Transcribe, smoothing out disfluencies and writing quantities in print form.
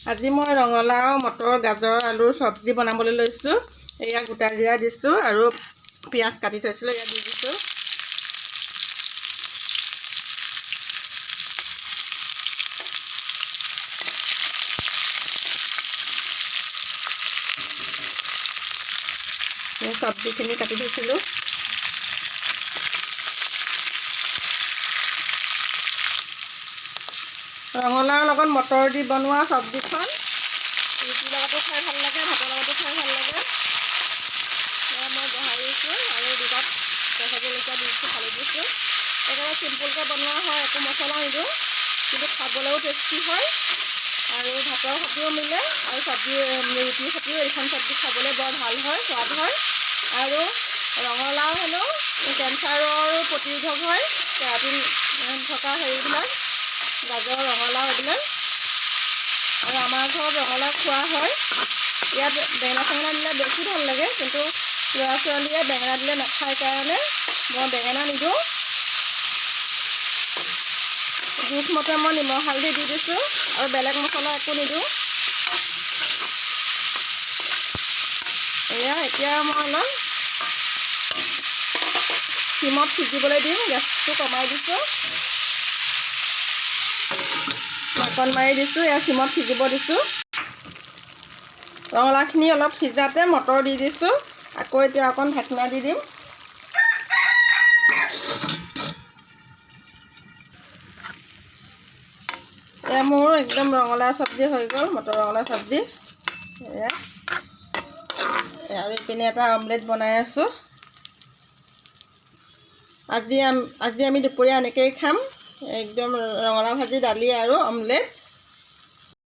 আজি মই ৰঙালাও মটৰ গাজৰ আলুৰ চব্জি বনাবলৈ লৈছোঁ। এয়া গোটা জিৰা দিছোঁ আৰু পিঁয়াজ কাটি থৈছিলোঁ এয়া দি দিছোঁ। চব্জিখিনি কাটি থৈছিলোঁ। ৰঙালাওৰ লগত মটৰ দি বনোৱা চব্জিখন ৰুটিৰ লগতো খাই ভাল লাগে, ভাতৰ লগতো খাই ভাল লাগে। মই বহাই দিছোঁ আৰু দুটাত কেঁচা জলকীয়া দিছোঁ, ফালি দিছোঁ। একেবাৰে চিম্পুলকৈ বনোৱা হয়, একো মছলা নিদিওঁ, কিন্তু খাবলৈও টেষ্টি হয় আৰু ভাতৰ সৈতেও মিলে আৰু ৰুটিৰ সৈতেও এইখন চব্জি খাবলৈ বৰ ভাল হয়, সোৱাদ হয়। আৰু ৰঙালাও হেনো কেঞ্চাৰৰ প্ৰতিৰোধক হয়, কেৰাটিন থকা হেৰিবিলাক গাজৰ ৰঙালাও এইবিলাক। আৰু আমাৰ ঘৰত ৰঙালাও খোৱা হয়। ইয়াত বেঙেনা চেঙেনা দিলে বেছি ভাল লাগে, কিন্তু ল'ৰা ছোৱালীয়ে বেঙেনা দিলে নাখায় কাৰণে মই বেঙেনা নিদিওঁ। জোখমতে মই নিমখ হালধি দি দিছোঁ আৰু বেলেগ মছলা একো নিদিওঁ। এতিয়া মই অলপ চিমত সিজিবলৈ দিম, গেছটো কমাই দিছোঁ, ঢাকন মাৰি দিছোঁ। চিমত সিজিব দিছোঁ। ৰঙালাওখিনি অলপ সিজাতে মটৰ দি দিছোঁ। আকৌ এতিয়া অকণ ঢাকনা দি দিম। মোৰ একদম ৰঙালাও চব্জি হৈ গ'ল, মটৰ ৰঙালাও চব্জি। আৰু ইপিনে এটা অমলেট বনাই আছোঁ। আজি আমি দুপৰীয়া এনেকৈয়ে খাম, একদম ৰঙালাও ভাজি, দালি আৰু অমলেট।